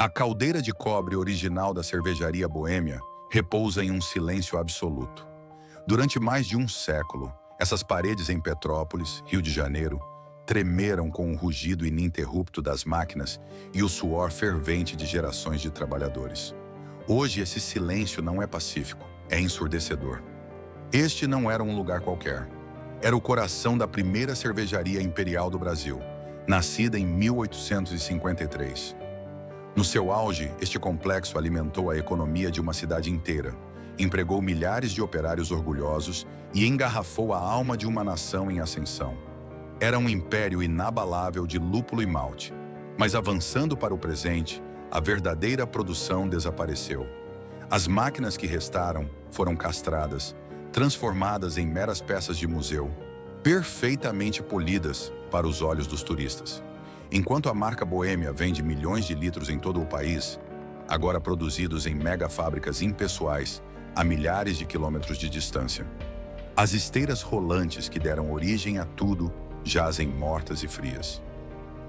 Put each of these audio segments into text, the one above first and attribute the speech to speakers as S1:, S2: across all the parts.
S1: A caldeira de cobre original da cervejaria Boêmia repousa em um silêncio absoluto. Durante mais de um século, essas paredes em Petrópolis, Rio de Janeiro, tremeram com o rugido ininterrupto das máquinas e o suor fervente de gerações de trabalhadores. Hoje, esse silêncio não é pacífico, é ensurdecedor. Este não era um lugar qualquer. Era o coração da primeira cervejaria imperial do Brasil, nascida em 1853. No seu auge, este complexo alimentou a economia de uma cidade inteira, empregou milhares de operários orgulhosos e engarrafou a alma de uma nação em ascensão. Era um império inabalável de lúpulo e malte, mas avançando para o presente, a verdadeira produção desapareceu. As máquinas que restaram foram castradas, transformadas em meras peças de museu, perfeitamente polidas para os olhos dos turistas. Enquanto a marca Boêmia vende milhões de litros em todo o país, agora produzidos em mega fábricas impessoais, a milhares de quilômetros de distância, as esteiras rolantes que deram origem a tudo jazem mortas e frias.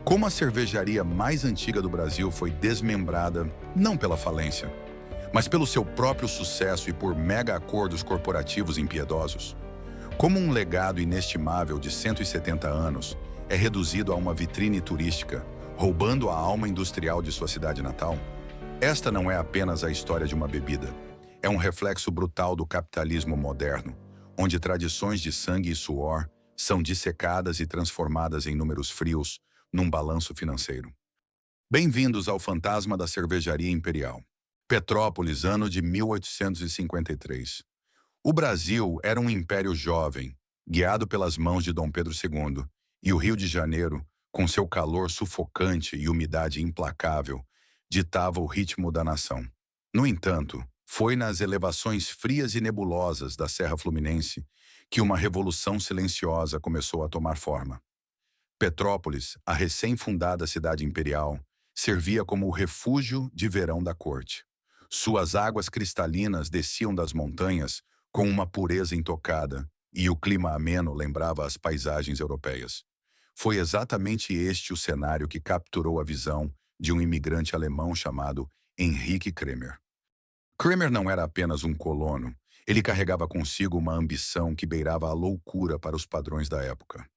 S1: Como a cervejaria mais antiga do Brasil foi desmembrada, não pela falência, mas pelo seu próprio sucesso e por mega acordos corporativos impiedosos. Como um legado inestimável de 170 anos é reduzido a uma vitrine turística, roubando a alma industrial de sua cidade natal? Esta não é apenas a história de uma bebida. É um reflexo brutal do capitalismo moderno, onde tradições de sangue e suor são dissecadas e transformadas em números frios num balanço financeiro. Bem-vindos ao fantasma da cervejaria imperial. Petrópolis, ano de 1853. O Brasil era um império jovem, guiado pelas mãos de Dom Pedro II, e o Rio de Janeiro, com seu calor sufocante e umidade implacável, ditava o ritmo da nação. No entanto, foi nas elevações frias e nebulosas da Serra Fluminense que uma revolução silenciosa começou a tomar forma. Petrópolis, a recém-fundada cidade imperial, servia como o refúgio de verão da corte. Suas águas cristalinas desciam das montanhas com uma pureza intocada, e o clima ameno lembrava as paisagens europeias. Foi exatamente este o cenário que capturou a visão de um imigrante alemão chamado Henrique Kremer. Kremer não era apenas um colono, ele carregava consigo uma ambição que beirava a loucura para os padrões da época.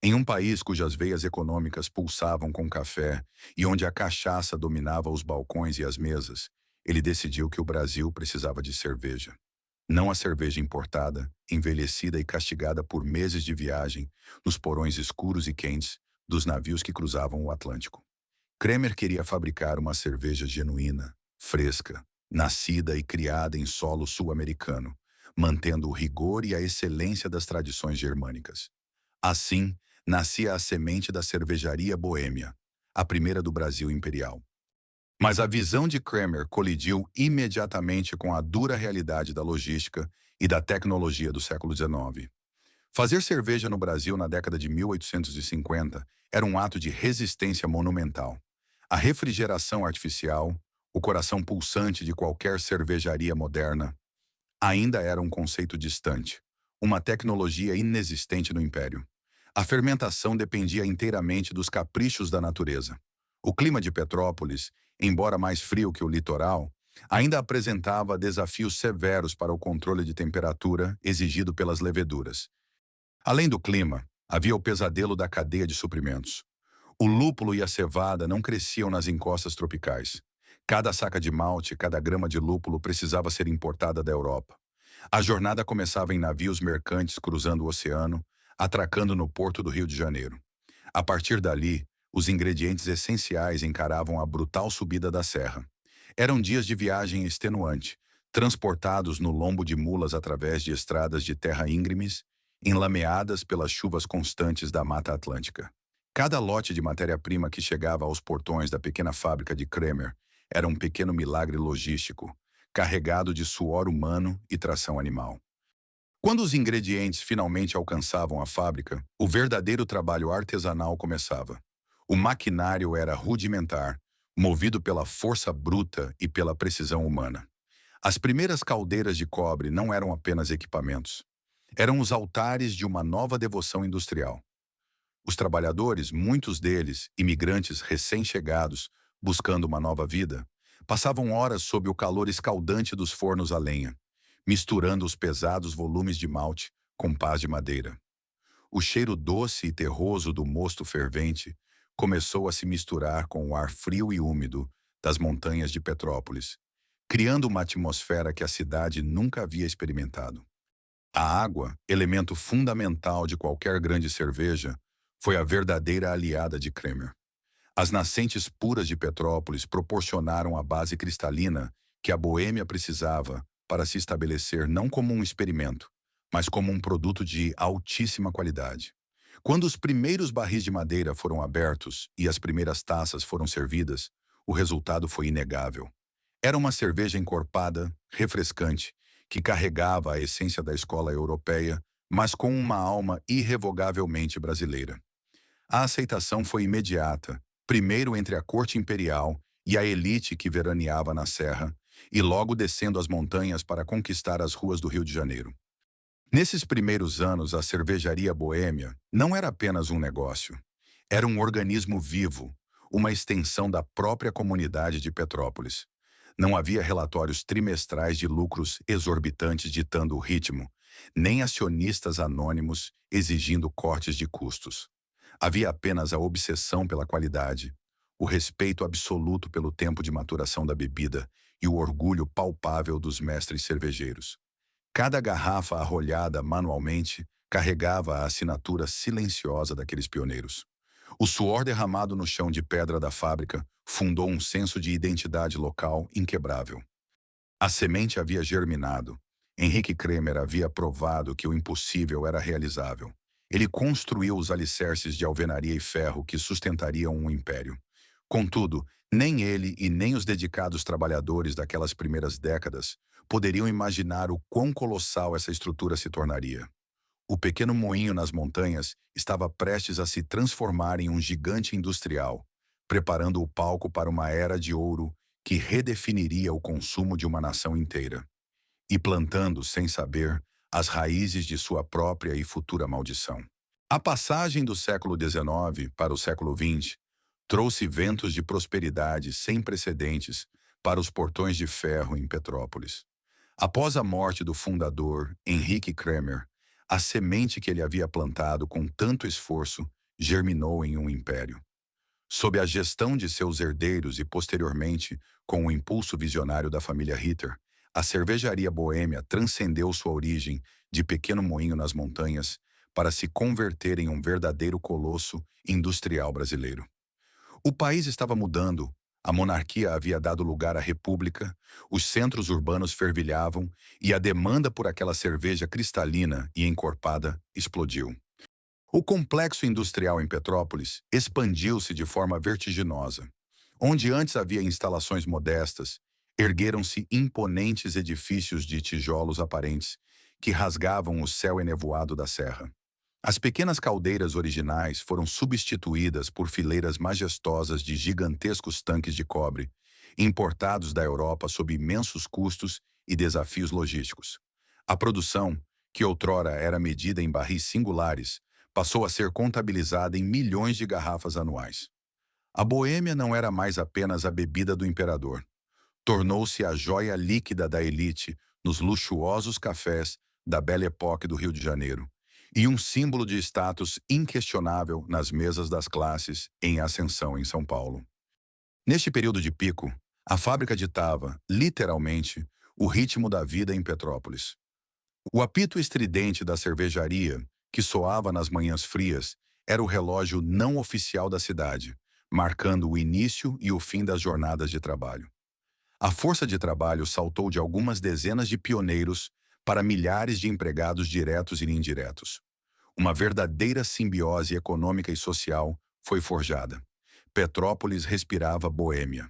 S1: Em um país cujas veias econômicas pulsavam com café e onde a cachaça dominava os balcões e as mesas, ele decidiu que o Brasil precisava de cerveja. Não a cerveja importada, envelhecida e castigada por meses de viagem nos porões escuros e quentes dos navios que cruzavam o Atlântico. Kremer queria fabricar uma cerveja genuína, fresca, nascida e criada em solo sul-americano, mantendo o rigor e a excelência das tradições germânicas. Assim, nascia a semente da cervejaria Boêmia, a primeira do Brasil imperial. Mas a visão de Kremer colidiu imediatamente com a dura realidade da logística e da tecnologia do século XIX. Fazer cerveja no Brasil na década de 1850 era um ato de resistência monumental. A refrigeração artificial, o coração pulsante de qualquer cervejaria moderna, ainda era um conceito distante, uma tecnologia inexistente no Império. A fermentação dependia inteiramente dos caprichos da natureza. O clima de Petrópolis, embora mais frio que o litoral, ainda apresentava desafios severos para o controle de temperatura exigido pelas leveduras. Além do clima, havia o pesadelo da cadeia de suprimentos. O lúpulo e a cevada não cresciam nas encostas tropicais. Cada saca de malte, cada grama de lúpulo precisava ser importada da Europa. A jornada começava em navios mercantes cruzando o oceano, atracando no porto do Rio de Janeiro. A partir dali, os ingredientes essenciais encaravam a brutal subida da serra. Eram dias de viagem extenuante, transportados no lombo de mulas através de estradas de terra íngremes, enlameadas pelas chuvas constantes da Mata Atlântica. Cada lote de matéria-prima que chegava aos portões da pequena fábrica de Kremer era um pequeno milagre logístico, carregado de suor humano e tração animal. Quando os ingredientes finalmente alcançavam a fábrica, o verdadeiro trabalho artesanal começava. O maquinário era rudimentar, movido pela força bruta e pela precisão humana. As primeiras caldeiras de cobre não eram apenas equipamentos. Eram os altares de uma nova devoção industrial. Os trabalhadores, muitos deles imigrantes recém-chegados, buscando uma nova vida, passavam horas sob o calor escaldante dos fornos a lenha, misturando os pesados volumes de malte com pás de madeira. O cheiro doce e terroso do mosto fervente começou a se misturar com o ar frio e úmido das montanhas de Petrópolis, criando uma atmosfera que a cidade nunca havia experimentado. A água, elemento fundamental de qualquer grande cerveja, foi a verdadeira aliada de Kremer. As nascentes puras de Petrópolis proporcionaram a base cristalina que a Boêmia precisava para se estabelecer não como um experimento, mas como um produto de altíssima qualidade. Quando os primeiros barris de madeira foram abertos e as primeiras taças foram servidas, o resultado foi inegável. Era uma cerveja encorpada, refrescante, que carregava a essência da escola europeia, mas com uma alma irrevogavelmente brasileira. A aceitação foi imediata, primeiro entre a corte imperial e a elite que veraneava na serra, e logo descendo as montanhas para conquistar as ruas do Rio de Janeiro. Nesses primeiros anos, a cervejaria boêmia não era apenas um negócio. Era um organismo vivo, uma extensão da própria comunidade de Petrópolis. Não havia relatórios trimestrais de lucros exorbitantes ditando o ritmo, nem acionistas anônimos exigindo cortes de custos. Havia apenas a obsessão pela qualidade, o respeito absoluto pelo tempo de maturação da bebida e o orgulho palpável dos mestres cervejeiros. Cada garrafa arrolhada manualmente carregava a assinatura silenciosa daqueles pioneiros. O suor derramado no chão de pedra da fábrica fundou um senso de identidade local inquebrável. A semente havia germinado. Henrique Kremer havia provado que o impossível era realizável. Ele construiu os alicerces de alvenaria e ferro que sustentariam um império. Contudo, nem ele e nem os dedicados trabalhadores daquelas primeiras décadas poderiam imaginar o quão colossal essa estrutura se tornaria. O pequeno moinho nas montanhas estava prestes a se transformar em um gigante industrial, preparando o palco para uma era de ouro que redefiniria o consumo de uma nação inteira, e plantando, sem saber, as raízes de sua própria e futura maldição. A passagem do século XIX para o século XX trouxe ventos de prosperidade sem precedentes para os portões de ferro em Petrópolis. Após a morte do fundador, Henrique Kremer, a semente que ele havia plantado com tanto esforço germinou em um império. Sob a gestão de seus herdeiros e, posteriormente, com o impulso visionário da família Ritter, a cervejaria boêmia transcendeu sua origem de pequeno moinho nas montanhas para se converter em um verdadeiro colosso industrial brasileiro. O país estava mudando, a monarquia havia dado lugar à república, os centros urbanos fervilhavam e a demanda por aquela cerveja cristalina e encorpada explodiu. O complexo industrial em Petrópolis expandiu-se de forma vertiginosa. Onde antes havia instalações modestas, ergueram-se imponentes edifícios de tijolos aparentes que rasgavam o céu enevoado da serra. As pequenas caldeiras originais foram substituídas por fileiras majestosas de gigantescos tanques de cobre, importados da Europa sob imensos custos e desafios logísticos. A produção, que outrora era medida em barris singulares, passou a ser contabilizada em milhões de garrafas anuais. A boêmia não era mais apenas a bebida do imperador. Tornou-se a joia líquida da elite nos luxuosos cafés da Belle Époque do Rio de Janeiro e um símbolo de status inquestionável nas mesas das classes em ascensão em São Paulo. Neste período de pico, a fábrica ditava, literalmente, o ritmo da vida em Petrópolis. O apito estridente da cervejaria, que soava nas manhãs frias, era o relógio não oficial da cidade, marcando o início e o fim das jornadas de trabalho. A força de trabalho saltou de algumas dezenas de pioneiros para milhares de empregados diretos e indiretos. Uma verdadeira simbiose econômica e social foi forjada. Petrópolis respirava boêmia.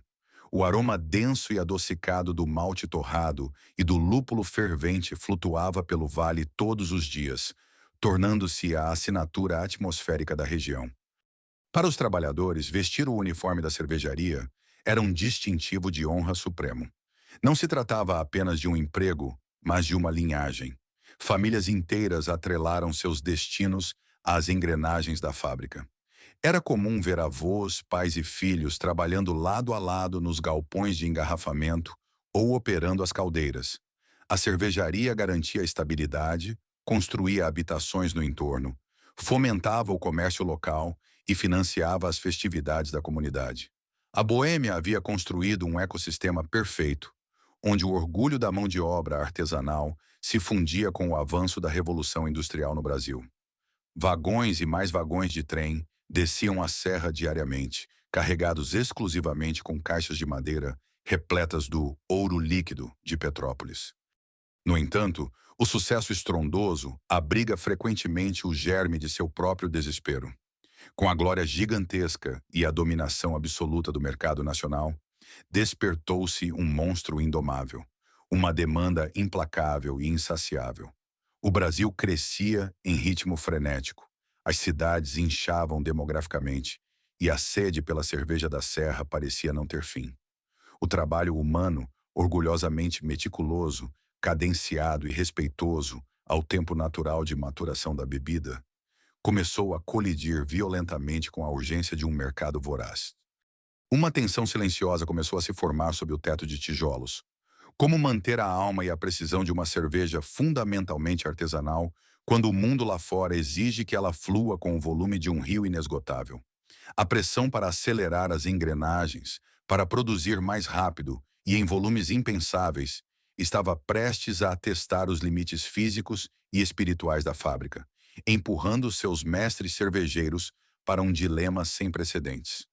S1: O aroma denso e adocicado do malte torrado e do lúpulo fervente flutuava pelo vale todos os dias, tornando-se a assinatura atmosférica da região. Para os trabalhadores, vestir o uniforme da cervejaria era um distintivo de honra supremo. Não se tratava apenas de um emprego, mas de uma linhagem. Famílias inteiras atrelaram seus destinos às engrenagens da fábrica. Era comum ver avós, pais e filhos trabalhando lado a lado nos galpões de engarrafamento ou operando as caldeiras. A cervejaria garantia a estabilidade, construía habitações no entorno, fomentava o comércio local e financiava as festividades da comunidade. A Boêmia havia construído um ecossistema perfeito, onde o orgulho da mão de obra artesanal se fundia com o avanço da Revolução Industrial no Brasil. Vagões e mais vagões de trem desciam a serra diariamente, carregados exclusivamente com caixas de madeira repletas do ouro líquido de Petrópolis. No entanto, o sucesso estrondoso abriga frequentemente o germe de seu próprio desespero. Com a glória gigantesca e a dominação absoluta do mercado nacional, despertou-se um monstro indomável, uma demanda implacável e insaciável. O Brasil crescia em ritmo frenético, as cidades inchavam demograficamente e a sede pela cerveja da serra parecia não ter fim. O trabalho humano, orgulhosamente meticuloso, cadenciado e respeitoso ao tempo natural de maturação da bebida, começou a colidir violentamente com a urgência de um mercado voraz. Uma tensão silenciosa começou a se formar sob o teto de tijolos. Como manter a alma e a precisão de uma cerveja fundamentalmente artesanal quando o mundo lá fora exige que ela flua com o volume de um rio inesgotável? A pressão para acelerar as engrenagens, para produzir mais rápido e em volumes impensáveis, estava prestes a testar os limites físicos e espirituais da fábrica, empurrando seus mestres cervejeiros para um dilema sem precedentes.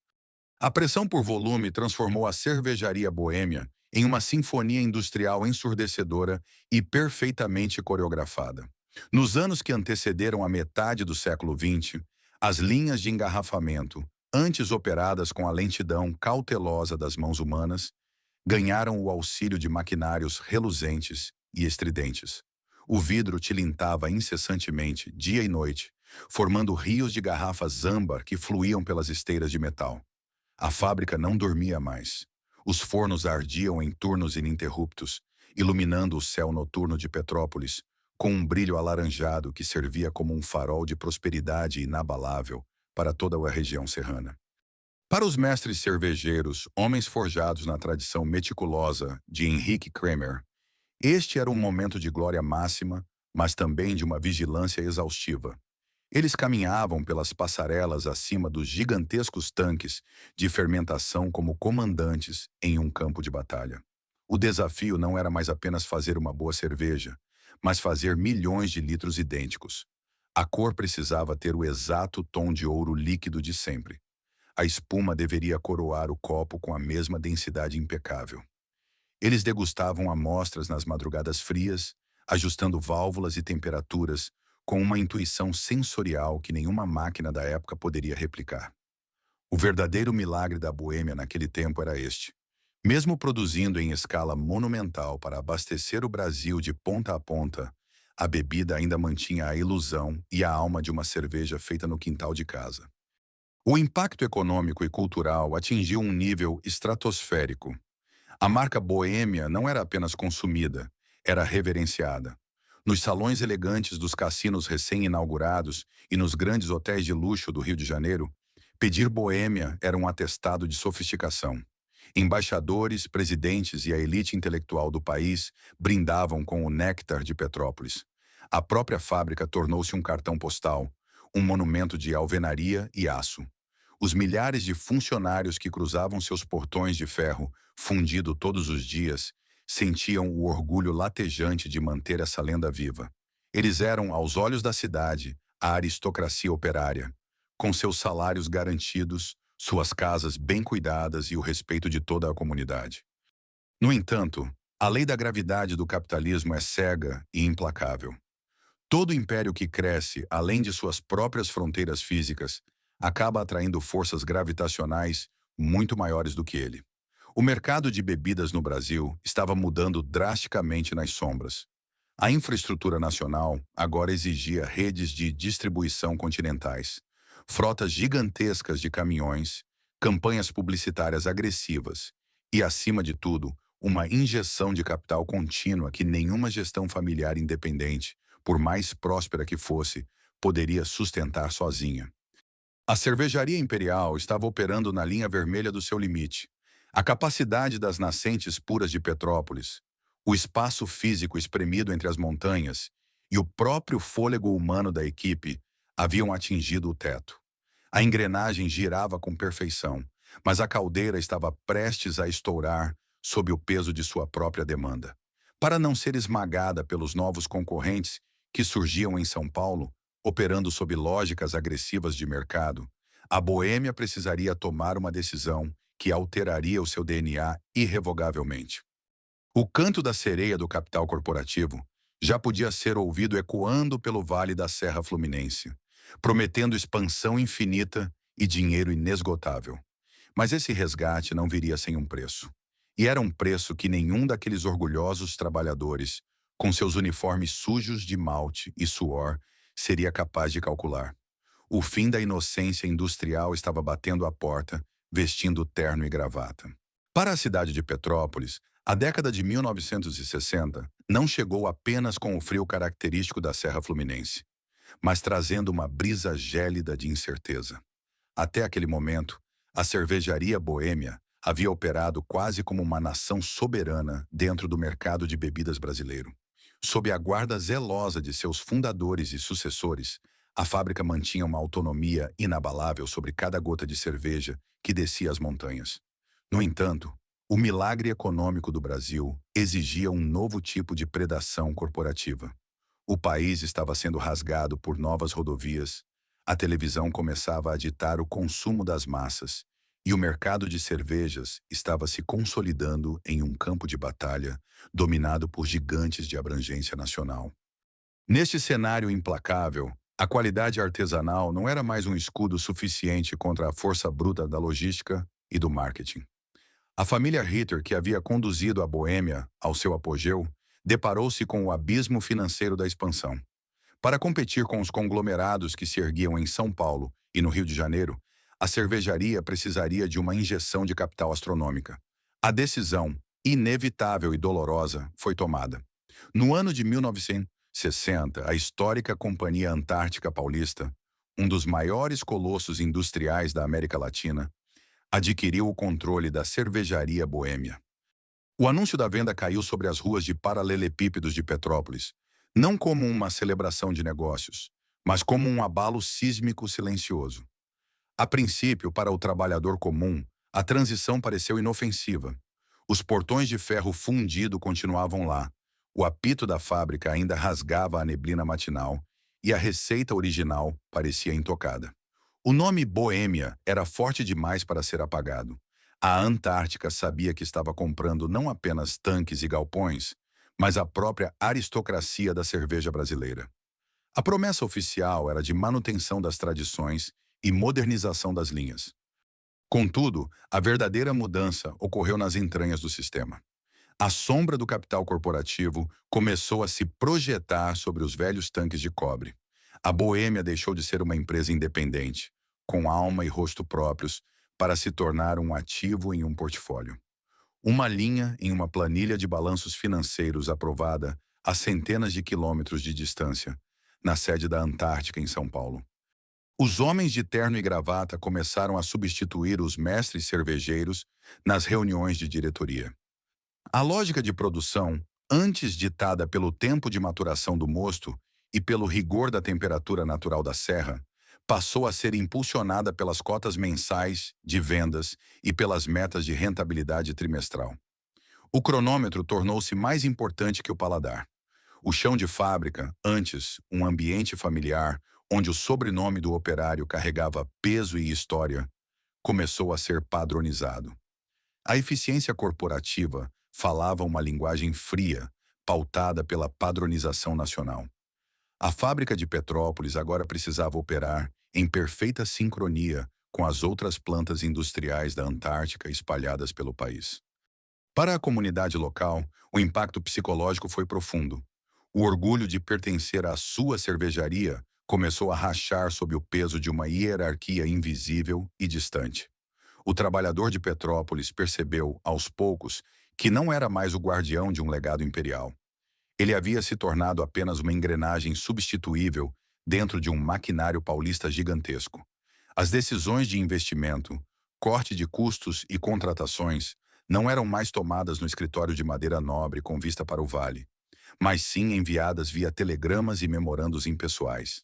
S1: A pressão por volume transformou a cervejaria boêmia em uma sinfonia industrial ensurdecedora e perfeitamente coreografada. Nos anos que antecederam a metade do século XX, as linhas de engarrafamento, antes operadas com a lentidão cautelosa das mãos humanas, ganharam o auxílio de maquinários reluzentes e estridentes. O vidro tilintava incessantemente, dia e noite, formando rios de garrafas âmbar que fluíam pelas esteiras de metal. A fábrica não dormia mais. Os fornos ardiam em turnos ininterruptos, iluminando o céu noturno de Petrópolis, com um brilho alaranjado que servia como um farol de prosperidade inabalável para toda a região serrana. Para os mestres cervejeiros, homens forjados na tradição meticulosa de Henrique Kramer, este era um momento de glória máxima, mas também de uma vigilância exaustiva. Eles caminhavam pelas passarelas acima dos gigantescos tanques de fermentação como comandantes em um campo de batalha. O desafio não era mais apenas fazer uma boa cerveja, mas fazer milhões de litros idênticos. A cor precisava ter o exato tom de ouro líquido de sempre. A espuma deveria coroar o copo com a mesma densidade impecável. Eles degustavam amostras nas madrugadas frias, ajustando válvulas e temperaturas, com uma intuição sensorial que nenhuma máquina da época poderia replicar. O verdadeiro milagre da Boêmia naquele tempo era este. Mesmo produzindo em escala monumental para abastecer o Brasil de ponta a ponta, a bebida ainda mantinha a ilusão e a alma de uma cerveja feita no quintal de casa. O impacto econômico e cultural atingiu um nível estratosférico. A marca Boêmia não era apenas consumida, era reverenciada. Nos salões elegantes dos cassinos recém-inaugurados e nos grandes hotéis de luxo do Rio de Janeiro, pedir Boêmia era um atestado de sofisticação. Embaixadores, presidentes e a elite intelectual do país brindavam com o néctar de Petrópolis. A própria fábrica tornou-se um cartão postal, um monumento de alvenaria e aço. Os milhares de funcionários que cruzavam seus portões de ferro, fundido todos os dias, sentiam o orgulho latejante de manter essa lenda viva. Eles eram, aos olhos da cidade, a aristocracia operária, com seus salários garantidos, suas casas bem cuidadas e o respeito de toda a comunidade. No entanto, a lei da gravidade do capitalismo é cega e implacável. Todo império que cresce além de suas próprias fronteiras físicas acaba atraindo forças gravitacionais muito maiores do que ele. O mercado de bebidas no Brasil estava mudando drasticamente nas sombras. A infraestrutura nacional agora exigia redes de distribuição continentais, frotas gigantescas de caminhões, campanhas publicitárias agressivas e, acima de tudo, uma injeção de capital contínua que nenhuma gestão familiar independente, por mais próspera que fosse, poderia sustentar sozinha. A cervejaria imperial estava operando na linha vermelha do seu limite. A capacidade das nascentes puras de Petrópolis, o espaço físico espremido entre as montanhas e o próprio fôlego humano da equipe haviam atingido o teto. A engrenagem girava com perfeição, mas a caldeira estava prestes a estourar sob o peso de sua própria demanda. Para não ser esmagada pelos novos concorrentes que surgiam em São Paulo, operando sob lógicas agressivas de mercado, a Boêmia precisaria tomar uma decisão que alteraria o seu DNA irrevogavelmente. O canto da sereia do capital corporativo já podia ser ouvido ecoando pelo vale da Serra Fluminense, prometendo expansão infinita e dinheiro inesgotável. Mas esse resgate não viria sem um preço. E era um preço que nenhum daqueles orgulhosos trabalhadores, com seus uniformes sujos de malte e suor, seria capaz de calcular. O fim da inocência industrial estava batendo à porta, vestindo terno e gravata. Para a cidade de Petrópolis, a década de 1960 não chegou apenas com o frio característico da Serra Fluminense, mas trazendo uma brisa gélida de incerteza. Até aquele momento, a cervejaria Boêmia havia operado quase como uma nação soberana dentro do mercado de bebidas brasileiro. Sob a guarda zelosa de seus fundadores e sucessores, a fábrica mantinha uma autonomia inabalável sobre cada gota de cerveja que descia as montanhas. No entanto, o milagre econômico do Brasil exigia um novo tipo de predação corporativa. O país estava sendo rasgado por novas rodovias, a televisão começava a ditar o consumo das massas, e o mercado de cervejas estava se consolidando em um campo de batalha dominado por gigantes de abrangência nacional. Neste cenário implacável, a qualidade artesanal não era mais um escudo suficiente contra a força bruta da logística e do marketing. A família Ritter, que havia conduzido a Boêmia ao seu apogeu, deparou-se com o abismo financeiro da expansão. Para competir com os conglomerados que se erguiam em São Paulo e no Rio de Janeiro, a cervejaria precisaria de uma injeção de capital astronômica. A decisão, inevitável e dolorosa, foi tomada. No ano de 1960, a histórica Companhia Antártica Paulista, um dos maiores colossos industriais da América Latina, adquiriu o controle da cervejaria Boêmia. O anúncio da venda caiu sobre as ruas de paralelepípedos de Petrópolis, não como uma celebração de negócios, mas como um abalo sísmico silencioso. A princípio, para o trabalhador comum, a transição pareceu inofensiva. Os portões de ferro fundido continuavam lá, o apito da fábrica ainda rasgava a neblina matinal e a receita original parecia intocada. O nome Boêmia era forte demais para ser apagado. A Antártica sabia que estava comprando não apenas tanques e galpões, mas a própria aristocracia da cerveja brasileira. A promessa oficial era de manutenção das tradições e modernização das linhas. Contudo, a verdadeira mudança ocorreu nas entranhas do sistema. A sombra do capital corporativo começou a se projetar sobre os velhos tanques de cobre. A Boêmia deixou de ser uma empresa independente, com alma e rosto próprios, para se tornar um ativo em um portfólio. Uma linha em uma planilha de balanços financeiros aprovada a centenas de quilômetros de distância, na sede da Antártica, em São Paulo. Os homens de terno e gravata começaram a substituir os mestres cervejeiros nas reuniões de diretoria. A lógica de produção, antes ditada pelo tempo de maturação do mosto e pelo rigor da temperatura natural da serra, passou a ser impulsionada pelas cotas mensais de vendas e pelas metas de rentabilidade trimestral. O cronômetro tornou-se mais importante que o paladar. O chão de fábrica, antes um ambiente familiar, onde o sobrenome do operário carregava peso e história, começou a ser padronizado. A eficiência corporativa falava uma linguagem fria, pautada pela padronização nacional. A fábrica de Petrópolis agora precisava operar em perfeita sincronia com as outras plantas industriais da Antártica espalhadas pelo país. Para a comunidade local, o impacto psicológico foi profundo. O orgulho de pertencer à sua cervejaria começou a rachar sob o peso de uma hierarquia invisível e distante. O trabalhador de Petrópolis percebeu, aos poucos, que não era mais o guardião de um legado imperial. Ele havia se tornado apenas uma engrenagem substituível dentro de um maquinário paulista gigantesco. As decisões de investimento, corte de custos e contratações não eram mais tomadas no escritório de madeira nobre com vista para o vale, mas sim enviadas via telegramas e memorandos impessoais.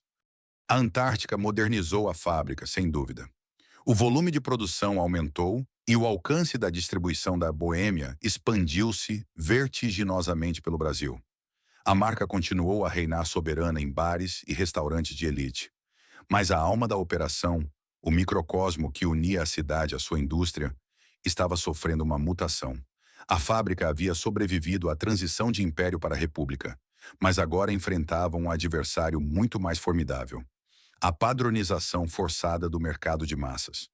S1: A Antártica modernizou a fábrica, sem dúvida. O volume de produção aumentou e o alcance da distribuição da Boêmia expandiu-se vertiginosamente pelo Brasil. A marca continuou a reinar soberana em bares e restaurantes de elite. Mas a alma da operação, o microcosmo que unia a cidade à sua indústria, estava sofrendo uma mutação. A fábrica havia sobrevivido à transição de império para a república, mas agora enfrentava um adversário muito mais formidável: a padronização forçada do mercado de massas.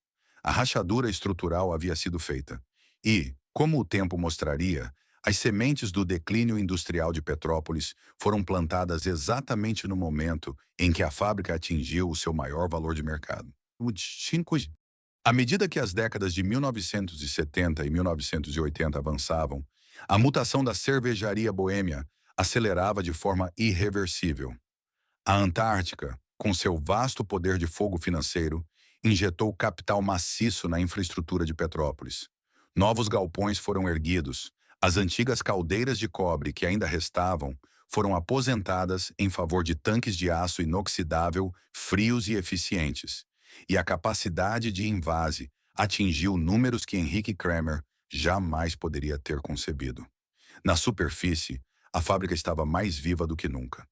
S1: A rachadura estrutural havia sido feita e, como o tempo mostraria, as sementes do declínio industrial de Petrópolis foram plantadas exatamente no momento em que a fábrica atingiu o seu maior valor de mercado. À medida que as décadas de 1970 e 1980 avançavam, a mutação da cervejaria boêmia acelerava de forma irreversível. A Antártica, com seu vasto poder de fogo financeiro, injetou capital maciço na infraestrutura de Petrópolis. Novos galpões foram erguidos, as antigas caldeiras de cobre que ainda restavam foram aposentadas em favor de tanques de aço inoxidável, frios e eficientes. E a capacidade de invase atingiu números que Henrique Kramer jamais poderia ter concebido. Na superfície, a fábrica estava mais viva do que nunca.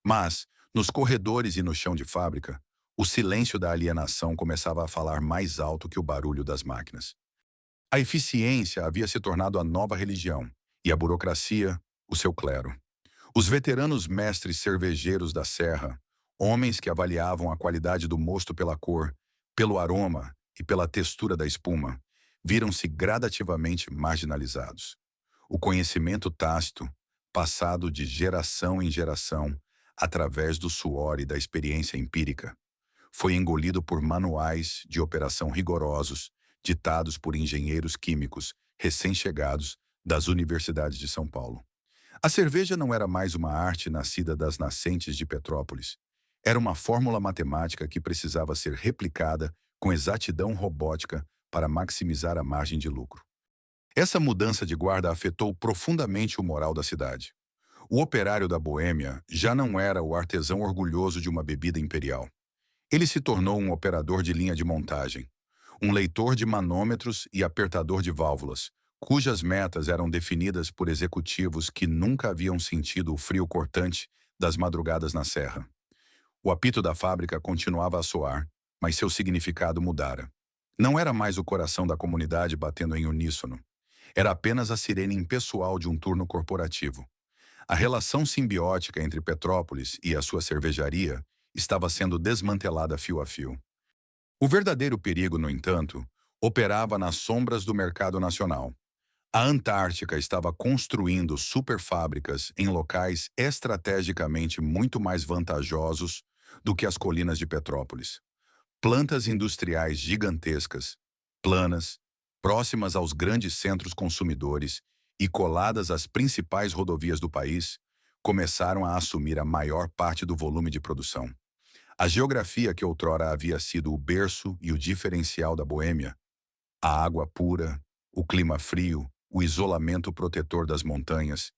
S1: Mas, nos corredores e no chão de fábrica, o silêncio da alienação começava a falar mais alto que o barulho das máquinas. A eficiência havia se tornado a nova religião, e a burocracia, o seu clero. Os veteranos mestres cervejeiros da Serra, homens que avaliavam a qualidade do mosto pela cor, pelo aroma e pela textura da espuma, viram-se gradativamente marginalizados. O conhecimento tácito, passado de geração em geração, através do suor e da experiência empírica, foi engolido por manuais de operação rigorosos, ditados por engenheiros químicos recém-chegados das universidades de São Paulo. A cerveja não era mais uma arte nascida das nascentes de Petrópolis. Era uma fórmula matemática que precisava ser replicada com exatidão robótica para maximizar a margem de lucro. Essa mudança de guarda afetou profundamente o moral da cidade. O operário da Boêmia já não era o artesão orgulhoso de uma bebida imperial. Ele se tornou um operador de linha de montagem, um leitor de manômetros e apertador de válvulas, cujas metas eram definidas por executivos que nunca haviam sentido o frio cortante das madrugadas na serra. O apito da fábrica continuava a soar, mas seu significado mudara. Não era mais o coração da comunidade batendo em uníssono. Era apenas a sirene impessoal de um turno corporativo. A relação simbiótica entre Petrópolis e a sua cervejaria estava sendo desmantelada fio a fio. O verdadeiro perigo, no entanto, operava nas sombras do mercado nacional. A Antártica estava construindo superfábricas em locais estrategicamente muito mais vantajosos do que as colinas de Petrópolis. Plantas industriais gigantescas, planas, próximas aos grandes centros consumidores e coladas às principais rodovias do país, começaram a assumir a maior parte do volume de produção. A geografia que outrora havia sido o berço e o diferencial da Boêmia, a água pura, o clima frio, o isolamento protetor das montanhas,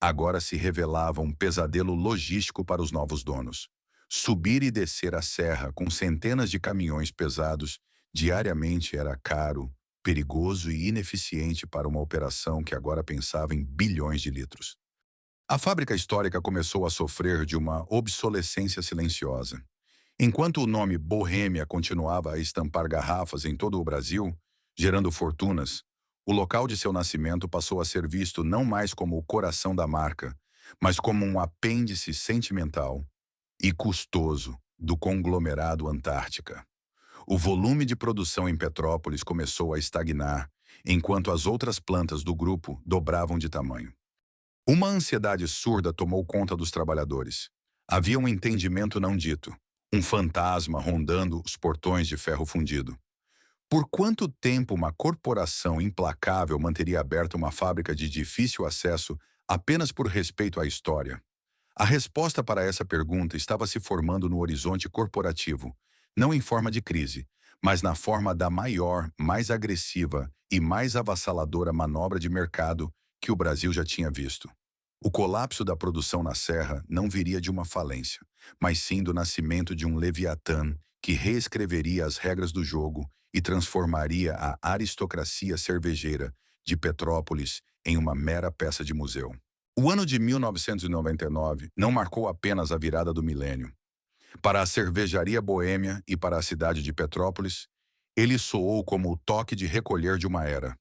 S1: agora se revelava um pesadelo logístico para os novos donos. Subir e descer a serra com centenas de caminhões pesados diariamente era caro, perigoso e ineficiente para uma operação que agora pensava em bilhões de litros. A fábrica histórica começou a sofrer de uma obsolescência silenciosa. Enquanto o nome Boêmia continuava a estampar garrafas em todo o Brasil, gerando fortunas, o local de seu nascimento passou a ser visto não mais como o coração da marca, mas como um apêndice sentimental e custoso do conglomerado Antártica. O volume de produção em Petrópolis começou a estagnar, enquanto as outras plantas do grupo dobravam de tamanho. Uma ansiedade surda tomou conta dos trabalhadores. Havia um entendimento não dito, um fantasma rondando os portões de ferro fundido. Por quanto tempo uma corporação implacável manteria aberta uma fábrica de difícil acesso apenas por respeito à história? A resposta para essa pergunta estava se formando no horizonte corporativo, não em forma de crise, mas na forma da maior, mais agressiva e mais avassaladora manobra de mercado que o Brasil já tinha visto. O colapso da produção na Serra não viria de uma falência, mas sim do nascimento de um Leviatã que reescreveria as regras do jogo e transformaria a aristocracia cervejeira de Petrópolis em uma mera peça de museu. O ano de 1999 não marcou apenas a virada do milênio. Para a cervejaria boêmia e para a cidade de Petrópolis, ele soou como o toque de recolher de uma era.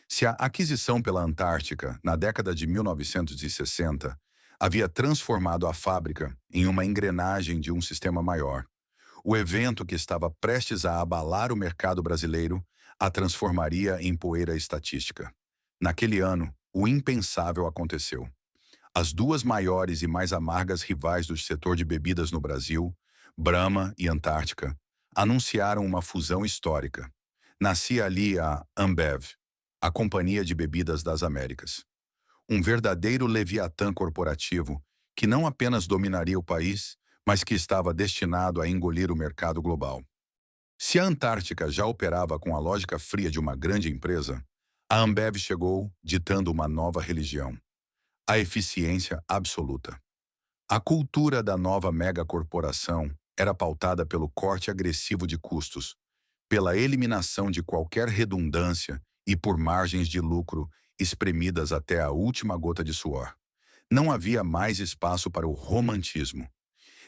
S1: Se a aquisição pela Antártica, na década de 1960, havia transformado a fábrica em uma engrenagem de um sistema maior, o evento que estava prestes a abalar o mercado brasileiro a transformaria em poeira estatística. Naquele ano, o impensável aconteceu. As duas maiores e mais amargas rivais do setor de bebidas no Brasil, Brahma e Antártica, anunciaram uma fusão histórica. Nascia ali a Ambev, a Companhia de Bebidas das Américas. Um verdadeiro leviatã corporativo que não apenas dominaria o país, mas que estava destinado a engolir o mercado global. Se a Antártica já operava com a lógica fria de uma grande empresa, a Ambev chegou ditando uma nova religião: a eficiência absoluta. A cultura da nova megacorporação era pautada pelo corte agressivo de custos, pela eliminação de qualquer redundância e por margens de lucro espremidas até a última gota de suor. Não havia mais espaço para o romantismo.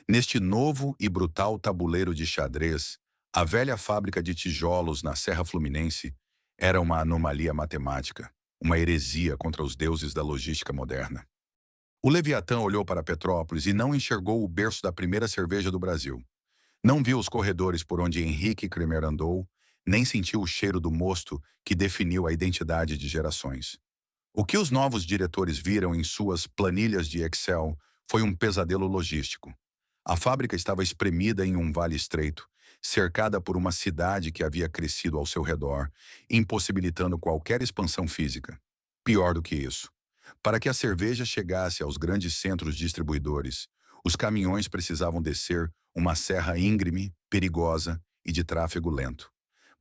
S1: Neste novo e brutal tabuleiro de xadrez, a velha fábrica de tijolos na Serra Fluminense era uma anomalia matemática, uma heresia contra os deuses da logística moderna. O Leviatã olhou para Petrópolis e não enxergou o berço da primeira cerveja do Brasil. Não viu os corredores por onde Henrique Kremer andou, nem sentiu o cheiro do mosto que definiu a identidade de gerações. O que os novos diretores viram em suas planilhas de Excel foi um pesadelo logístico. A fábrica estava espremida em um vale estreito, cercada por uma cidade que havia crescido ao seu redor, impossibilitando qualquer expansão física. Pior do que isso, para que a cerveja chegasse aos grandes centros distribuidores, os caminhões precisavam descer uma serra íngreme, perigosa e de tráfego lento.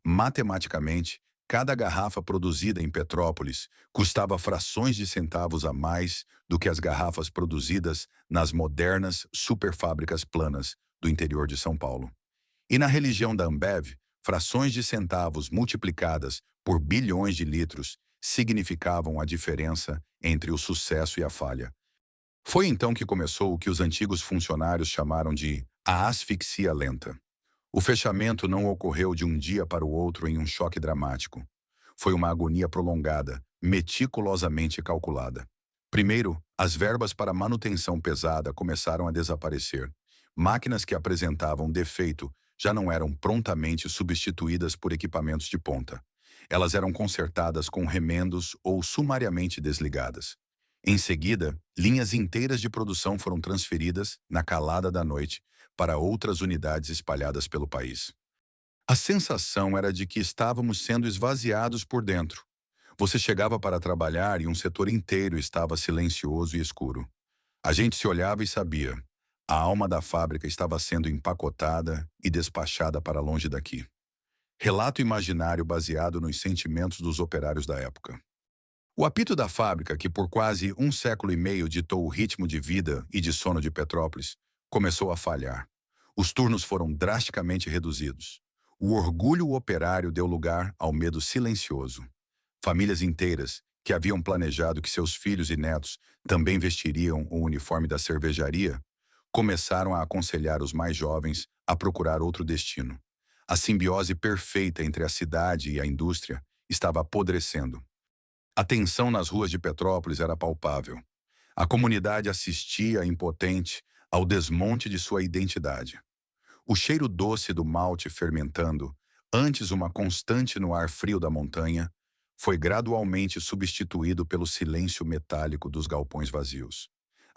S1: Matematicamente, cada garrafa produzida em Petrópolis custava frações de centavos a mais do que as garrafas produzidas nas modernas superfábricas planas do interior de São Paulo. E na religião da Ambev, frações de centavos multiplicadas por bilhões de litros significavam a diferença entre o sucesso e a falha. Foi então que começou o que os antigos funcionários chamaram de a asfixia lenta. O fechamento não ocorreu de um dia para o outro em um choque dramático. Foi uma agonia prolongada, meticulosamente calculada. Primeiro, as verbas para manutenção pesada começaram a desaparecer. Máquinas que apresentavam defeito já não eram prontamente substituídas por equipamentos de ponta. Elas eram consertadas com remendos ou sumariamente desligadas. Em seguida, linhas inteiras de produção foram transferidas, na calada da noite, para outras unidades espalhadas pelo país. A sensação era de que estávamos sendo esvaziados por dentro. Você chegava para trabalhar e um setor inteiro estava silencioso e escuro. A gente se olhava e sabia: a alma da fábrica estava sendo empacotada e despachada para longe daqui. Relato imaginário baseado nos sentimentos dos operários da época. O apito da fábrica, que por quase um século e meio ditou o ritmo de vida e de sono de Petrópolis, começou a falhar. Os turnos foram drasticamente reduzidos. O orgulho operário deu lugar ao medo silencioso. Famílias inteiras, que haviam planejado que seus filhos e netos também vestiriam o uniforme da cervejaria, começaram a aconselhar os mais jovens a procurar outro destino. A simbiose perfeita entre a cidade e a indústria estava apodrecendo. A tensão nas ruas de Petrópolis era palpável. A comunidade assistia, impotente, ao desmonte de sua identidade. O cheiro doce do malte fermentando, antes uma constante no ar frio da montanha, foi gradualmente substituído pelo silêncio metálico dos galpões vazios.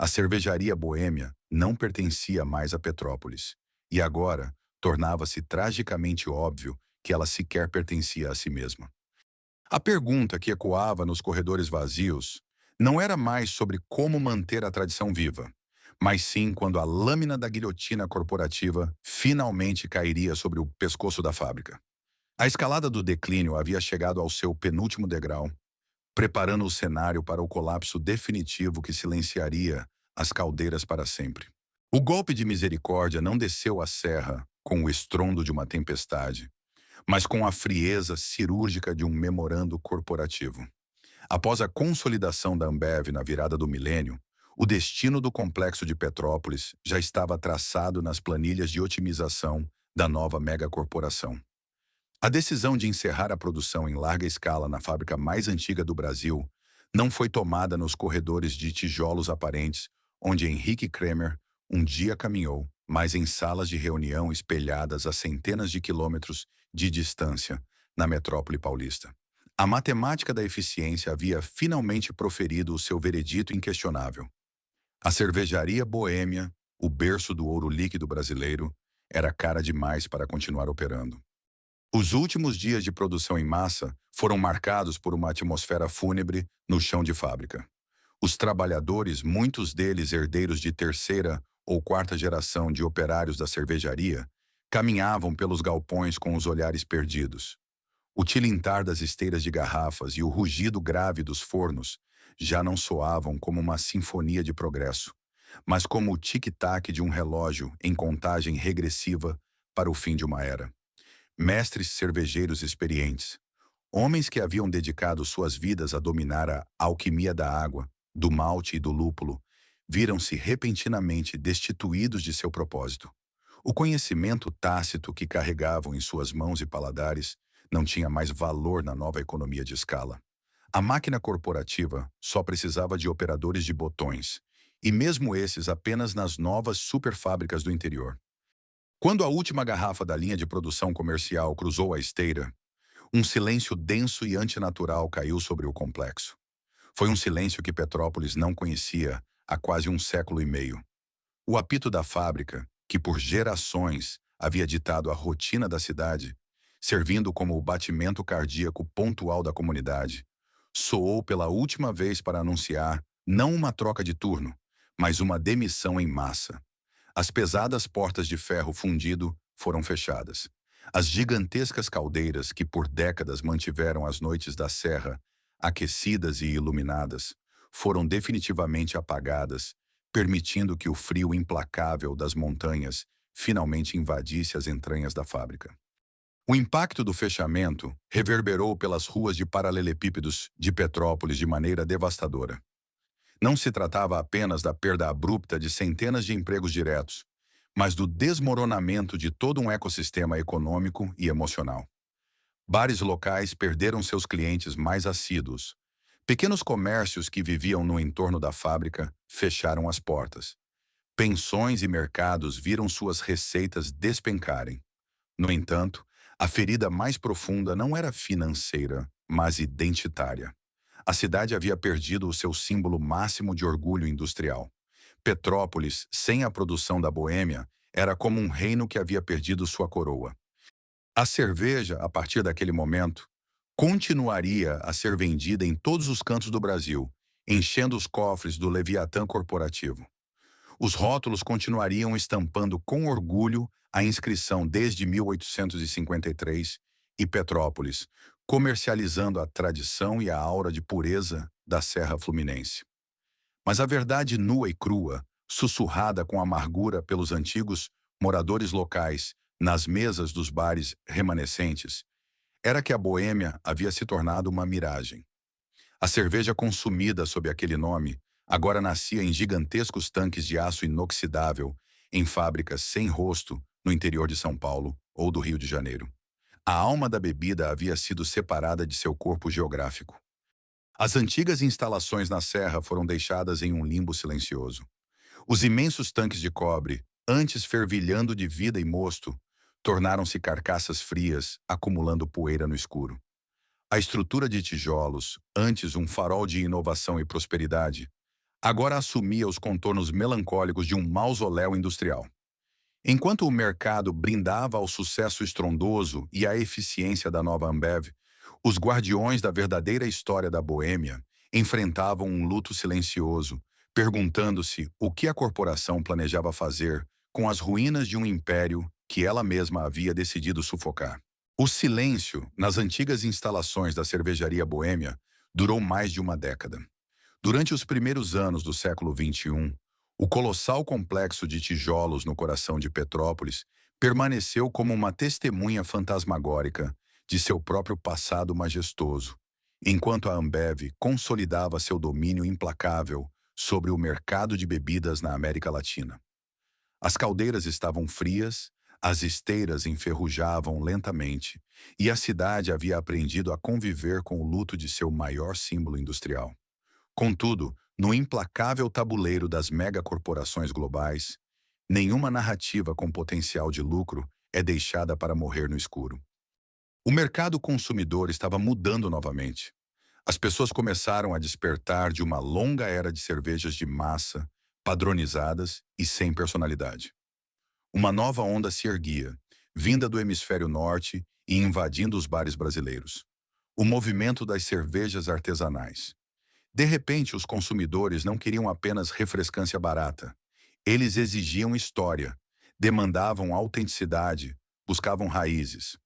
S1: A cervejaria boêmia não pertencia mais a Petrópolis, e agora tornava-se tragicamente óbvio que ela sequer pertencia a si mesma. A pergunta que ecoava nos corredores vazios não era mais sobre como manter a tradição viva, mas sim quando a lâmina da guilhotina corporativa finalmente cairia sobre o pescoço da fábrica. A escalada do declínio havia chegado ao seu penúltimo degrau, preparando o cenário para o colapso definitivo que silenciaria as caldeiras para sempre. O golpe de misericórdia não desceu a serra com o estrondo de uma tempestade, mas com a frieza cirúrgica de um memorando corporativo. Após a consolidação da Ambev na virada do milênio, o destino do complexo de Petrópolis já estava traçado nas planilhas de otimização da nova megacorporação. A decisão de encerrar a produção em larga escala na fábrica mais antiga do Brasil não foi tomada nos corredores de tijolos aparentes, onde Henrique Kremer um dia caminhou, mas em salas de reunião espelhadas a centenas de quilômetros de distância, na metrópole paulista. A matemática da eficiência havia finalmente proferido o seu veredito inquestionável. A cervejaria Boêmia, o berço do ouro líquido brasileiro, era cara demais para continuar operando. Os últimos dias de produção em massa foram marcados por uma atmosfera fúnebre no chão de fábrica. Os trabalhadores, muitos deles herdeiros de terceira ou quarta geração de operários da cervejaria, caminhavam pelos galpões com os olhares perdidos. O tilintar das esteiras de garrafas e o rugido grave dos fornos já não soavam como uma sinfonia de progresso, mas como o tic-tac de um relógio em contagem regressiva para o fim de uma era. Mestres cervejeiros experientes, homens que haviam dedicado suas vidas a dominar a alquimia da água, do malte e do lúpulo, viram-se repentinamente destituídos de seu propósito. O conhecimento tácito que carregavam em suas mãos e paladares não tinha mais valor na nova economia de escala. A máquina corporativa só precisava de operadores de botões, e mesmo esses apenas nas novas superfábricas do interior. Quando a última garrafa da linha de produção comercial cruzou a esteira, um silêncio denso e antinatural caiu sobre o complexo. Foi um silêncio que Petrópolis não conhecia há quase um século e meio. O apito da fábrica, que por gerações havia ditado a rotina da cidade, servindo como o batimento cardíaco pontual da comunidade, soou pela última vez para anunciar não uma troca de turno, mas uma demissão em massa. As pesadas portas de ferro fundido foram fechadas. As gigantescas caldeiras que por décadas mantiveram as noites da serra aquecidas e iluminadas foram definitivamente apagadas, permitindo que o frio implacável das montanhas finalmente invadisse as entranhas da fábrica. O impacto do fechamento reverberou pelas ruas de paralelepípedos de Petrópolis de maneira devastadora. Não se tratava apenas da perda abrupta de centenas de empregos diretos, mas do desmoronamento de todo um ecossistema econômico e emocional. Bares locais perderam seus clientes mais assíduos. Pequenos comércios que viviam no entorno da fábrica fecharam as portas. Pensões e mercados viram suas receitas despencarem. No entanto, a ferida mais profunda não era financeira, mas identitária. A cidade havia perdido o seu símbolo máximo de orgulho industrial. Petrópolis, sem a produção da Boêmia, era como um reino que havia perdido sua coroa. A cerveja, a partir daquele momento, continuaria a ser vendida em todos os cantos do Brasil, enchendo os cofres do Leviatã corporativo. Os rótulos continuariam estampando com orgulho a inscrição desde 1853 e Petrópolis, comercializando a tradição e a aura de pureza da Serra Fluminense. Mas a verdade nua e crua, sussurrada com amargura pelos antigos moradores locais nas mesas dos bares remanescentes, era que a Boêmia havia se tornado uma miragem. A cerveja consumida sob aquele nome agora nascia em gigantescos tanques de aço inoxidável em fábricas sem rosto no interior de São Paulo ou do Rio de Janeiro. A alma da bebida havia sido separada de seu corpo geográfico. As antigas instalações na serra foram deixadas em um limbo silencioso. Os imensos tanques de cobre, antes fervilhando de vida e mosto, tornaram-se carcaças frias, acumulando poeira no escuro. A estrutura de tijolos, antes um farol de inovação e prosperidade, agora assumia os contornos melancólicos de um mausoléu industrial. Enquanto o mercado brindava ao sucesso estrondoso e à eficiência da nova Ambev, os guardiões da verdadeira história da Boêmia enfrentavam um luto silencioso, perguntando-se o que a corporação planejava fazer com as ruínas de um império que ela mesma havia decidido sufocar. O silêncio nas antigas instalações da cervejaria Boêmia durou mais de uma década. Durante os primeiros anos do século XXI, o colossal complexo de tijolos no coração de Petrópolis permaneceu como uma testemunha fantasmagórica de seu próprio passado majestoso, enquanto a Ambev consolidava seu domínio implacável sobre o mercado de bebidas na América Latina. As caldeiras estavam frias, as esteiras enferrujavam lentamente, e a cidade havia aprendido a conviver com o luto de seu maior símbolo industrial. Contudo, no implacável tabuleiro das megacorporações globais, nenhuma narrativa com potencial de lucro é deixada para morrer no escuro. O mercado consumidor estava mudando novamente. As pessoas começaram a despertar de uma longa era de cervejas de massa, padronizadas e sem personalidade. Uma nova onda se erguia, vinda do hemisfério norte e invadindo os bares brasileiros. O movimento das cervejas artesanais. De repente, os consumidores não queriam apenas refrescância barata. Eles exigiam história, demandavam autenticidade, buscavam raízes.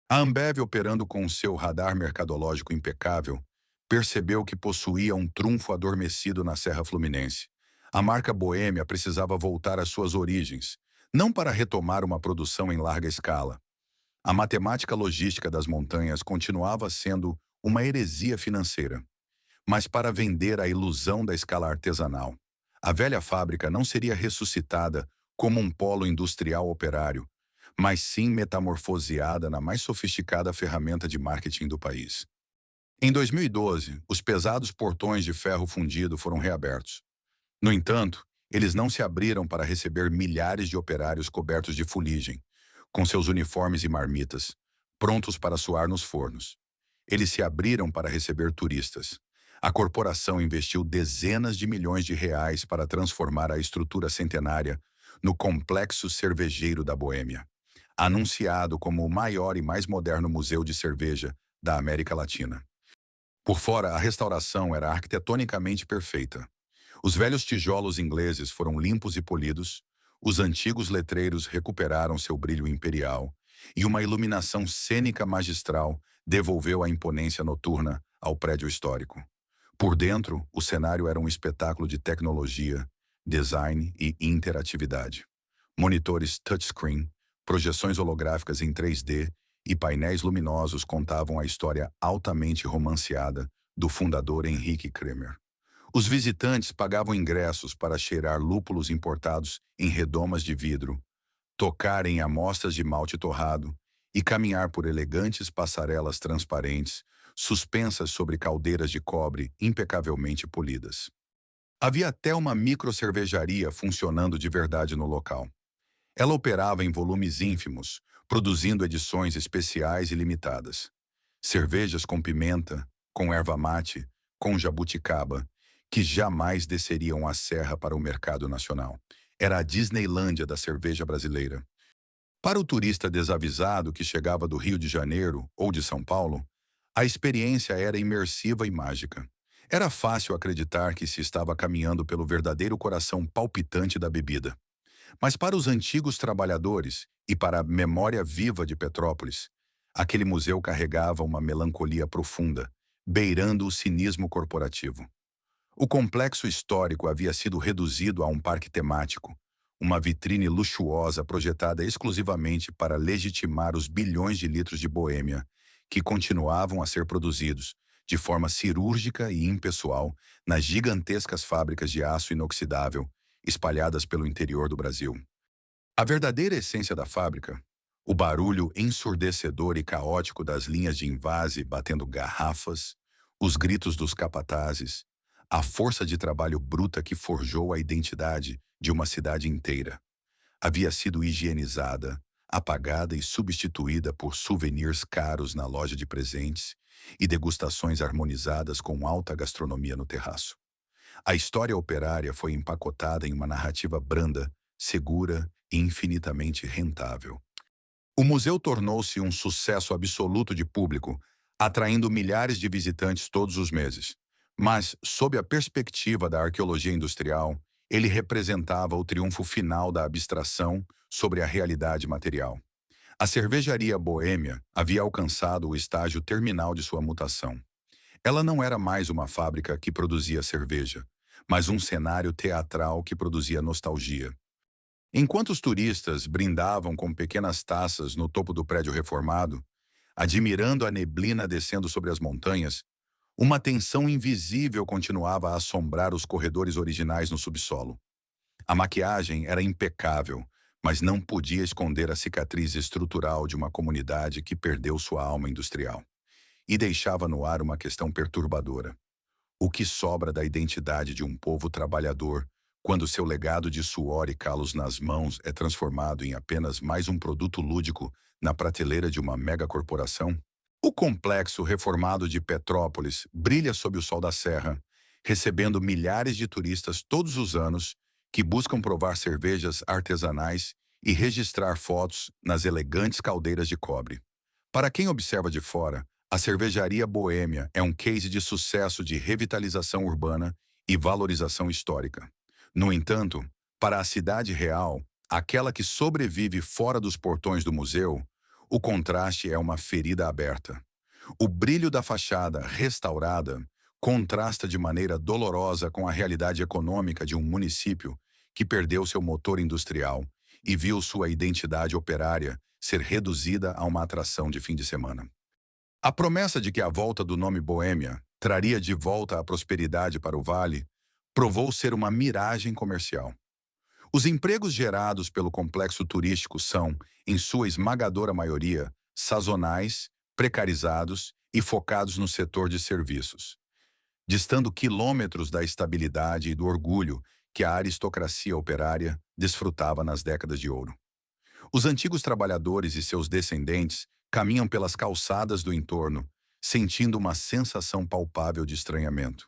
S1: A Ambev, operando com seu radar mercadológico impecável, percebeu que possuía um trunfo adormecido na Serra Fluminense. A marca Boêmia precisava voltar às suas origens, não para retomar uma produção em larga escala. A matemática logística das montanhas continuava sendo uma heresia financeira, mas para vender a ilusão da escala artesanal. A velha fábrica não seria ressuscitada como um polo industrial operário, mas sim metamorfoseada na mais sofisticada ferramenta de marketing do país. Em 2012, os pesados portões de ferro fundido foram reabertos. No entanto, eles não se abriram para receber milhares de operários cobertos de fuligem, com seus uniformes e marmitas, prontos para suar nos fornos. Eles se abriram para receber turistas. A corporação investiu dezenas de milhões de reais para transformar a estrutura centenária no complexo cervejeiro da Boêmia, anunciado como o maior e mais moderno museu de cerveja da América Latina. Por fora, a restauração era arquitetonicamente perfeita. Os velhos tijolos ingleses foram limpos e polidos, os antigos letreiros recuperaram seu brilho imperial, e uma iluminação cênica magistral devolveu a imponência noturna ao prédio histórico. Por dentro, o cenário era um espetáculo de tecnologia, design e interatividade. Monitores touchscreen, projeções holográficas em 3D e painéis luminosos contavam a história altamente romanceada do fundador Henrique Kremer. Os visitantes pagavam ingressos para cheirar lúpulos importados em redomas de vidro, tocar em amostras de malte torrado e caminhar por elegantes passarelas transparentes, suspensas sobre caldeiras de cobre impecavelmente polidas. Havia até uma microcervejaria funcionando de verdade no local. Ela operava em volumes ínfimos, produzindo edições especiais e limitadas. Cervejas com pimenta, com erva mate, com jabuticaba, que jamais desceriam a serra para o mercado nacional. Era a Disneylândia da cerveja brasileira. Para o turista desavisado que chegava do Rio de Janeiro ou de São Paulo, a experiência era imersiva e mágica. Era fácil acreditar que se estava caminhando pelo verdadeiro coração palpitante da bebida. Mas para os antigos trabalhadores e para a memória viva de Petrópolis, aquele museu carregava uma melancolia profunda, beirando o cinismo corporativo. O complexo histórico havia sido reduzido a um parque temático, uma vitrine luxuosa projetada exclusivamente para legitimar os bilhões de litros de Boêmia, que continuavam a ser produzidos, de forma cirúrgica e impessoal, nas gigantescas fábricas de aço inoxidável espalhadas pelo interior do Brasil. A verdadeira essência da fábrica, o barulho ensurdecedor e caótico das linhas de envase batendo garrafas, os gritos dos capatazes, a força de trabalho bruta que forjou a identidade de uma cidade inteira, havia sido higienizada, apagada e substituída por souvenirs caros na loja de presentes e degustações harmonizadas com alta gastronomia no terraço. A história operária foi empacotada em uma narrativa branda, segura e infinitamente rentável. O museu tornou-se um sucesso absoluto de público, atraindo milhares de visitantes todos os meses. Mas, sob a perspectiva da arqueologia industrial, ele representava o triunfo final da abstração sobre a realidade material. A cervejaria boêmia havia alcançado o estágio terminal de sua mutação. Ela não era mais uma fábrica que produzia cerveja, mas um cenário teatral que produzia nostalgia. Enquanto os turistas brindavam com pequenas taças no topo do prédio reformado, admirando a neblina descendo sobre as montanhas, uma tensão invisível continuava a assombrar os corredores originais no subsolo. A maquiagem era impecável, mas não podia esconder a cicatriz estrutural de uma comunidade que perdeu sua alma industrial. E deixava no ar uma questão perturbadora. O que sobra da identidade de um povo trabalhador quando seu legado de suor e calos nas mãos é transformado em apenas mais um produto lúdico na prateleira de uma megacorporação? O complexo reformado de Petrópolis brilha sob o sol da serra, recebendo milhares de turistas todos os anos que buscam provar cervejas artesanais e registrar fotos nas elegantes caldeiras de cobre. Para quem observa de fora, a cervejaria boêmia é um case de sucesso de revitalização urbana e valorização histórica. No entanto, para a cidade real, aquela que sobrevive fora dos portões do museu, o contraste é uma ferida aberta. O brilho da fachada restaurada contrasta de maneira dolorosa com a realidade econômica de um município que perdeu seu motor industrial e viu sua identidade operária ser reduzida a uma atração de fim de semana. A promessa de que a volta do nome Boêmia traria de volta a prosperidade para o Vale provou ser uma miragem comercial. Os empregos gerados pelo complexo turístico são, em sua esmagadora maioria, sazonais, precarizados e focados no setor de serviços, distando quilômetros da estabilidade e do orgulho que a aristocracia operária desfrutava nas décadas de ouro. Os antigos trabalhadores e seus descendentes caminham pelas calçadas do entorno, sentindo uma sensação palpável de estranhamento.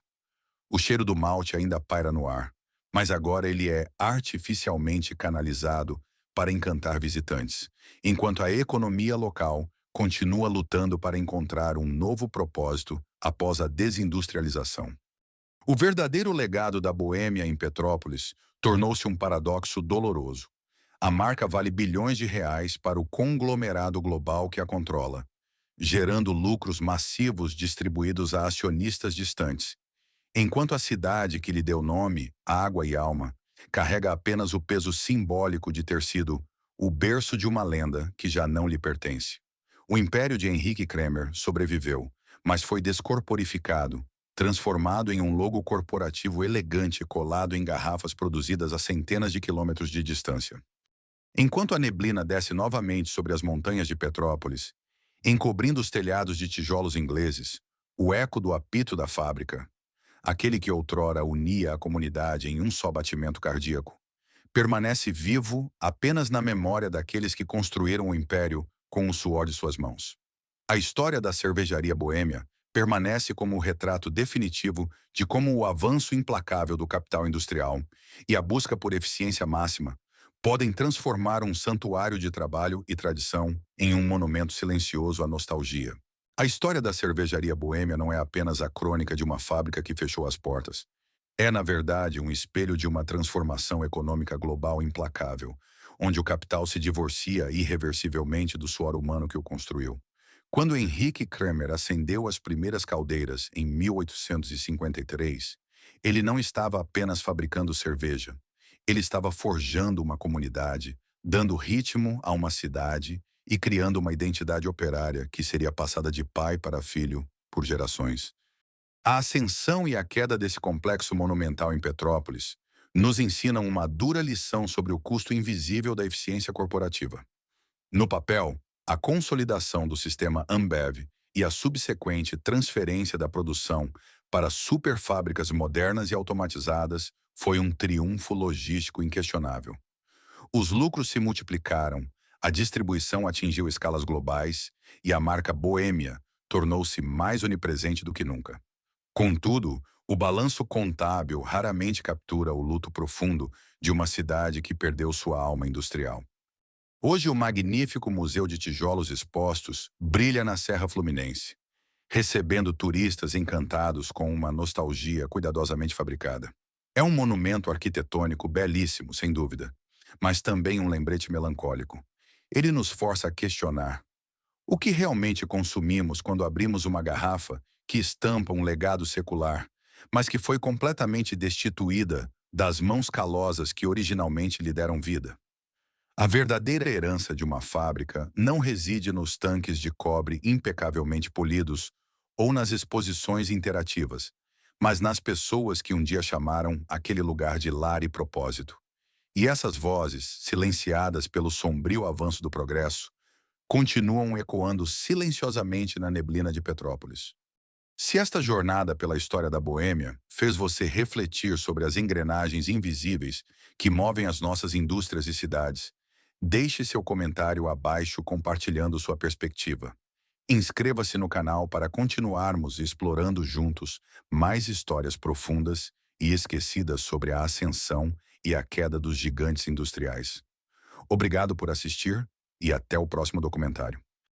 S1: O cheiro do malte ainda paira no ar, mas agora ele é artificialmente canalizado para encantar visitantes, enquanto a economia local continua lutando para encontrar um novo propósito após a desindustrialização. O verdadeiro legado da Boêmia em Petrópolis tornou-se um paradoxo doloroso. A marca vale bilhões de reais para o conglomerado global que a controla, gerando lucros massivos distribuídos a acionistas distantes, enquanto a cidade que lhe deu nome, água e alma, carrega apenas o peso simbólico de ter sido o berço de uma lenda que já não lhe pertence. O império de Henrique Kremer sobreviveu, mas foi descorporificado, transformado em um logo corporativo elegante colado em garrafas produzidas a centenas de quilômetros de distância. Enquanto a neblina desce novamente sobre as montanhas de Petrópolis, encobrindo os telhados de tijolos ingleses, o eco do apito da fábrica, aquele que outrora unia a comunidade em um só batimento cardíaco, permanece vivo apenas na memória daqueles que construíram o império com o suor de suas mãos. A história da cervejaria boêmia permanece como o retrato definitivo de como o avanço implacável do capital industrial e a busca por eficiência máxima podem transformar um santuário de trabalho e tradição em um monumento silencioso à nostalgia. A história da cervejaria boêmia não é apenas a crônica de uma fábrica que fechou as portas. É, na verdade, um espelho de uma transformação econômica global implacável, onde o capital se divorcia irreversivelmente do suor humano que o construiu. Quando Henrique Kremer acendeu as primeiras caldeiras em 1853, ele não estava apenas fabricando cerveja. Ele estava forjando uma comunidade, dando ritmo a uma cidade e criando uma identidade operária que seria passada de pai para filho por gerações. A ascensão e a queda desse complexo monumental em Petrópolis nos ensinam uma dura lição sobre o custo invisível da eficiência corporativa. No papel, a consolidação do sistema Ambev e a subsequente transferência da produção para superfábricas modernas e automatizadas foi um triunfo logístico inquestionável. Os lucros se multiplicaram, a distribuição atingiu escalas globais e a marca Boêmia tornou-se mais onipresente do que nunca. Contudo, o balanço contábil raramente captura o luto profundo de uma cidade que perdeu sua alma industrial. Hoje, o magnífico Museu de Tijolos Expostos brilha na Serra Fluminense, recebendo turistas encantados com uma nostalgia cuidadosamente fabricada. É um monumento arquitetônico belíssimo, sem dúvida, mas também um lembrete melancólico. Ele nos força a questionar o que realmente consumimos quando abrimos uma garrafa que estampa um legado secular, mas que foi completamente destituída das mãos calosas que originalmente lhe deram vida. A verdadeira herança de uma fábrica não reside nos tanques de cobre impecavelmente polidos ou nas exposições interativas, mas nas pessoas que um dia chamaram aquele lugar de lar e propósito. E essas vozes, silenciadas pelo sombrio avanço do progresso, continuam ecoando silenciosamente na neblina de Petrópolis. Se esta jornada pela história da Boêmia fez você refletir sobre as engrenagens invisíveis que movem as nossas indústrias e cidades, deixe seu comentário abaixo compartilhando sua perspectiva. Inscreva-se no canal para continuarmos explorando juntos mais histórias profundas e esquecidas sobre a ascensão e a queda dos gigantes industriais. Obrigado por assistir e até o próximo documentário.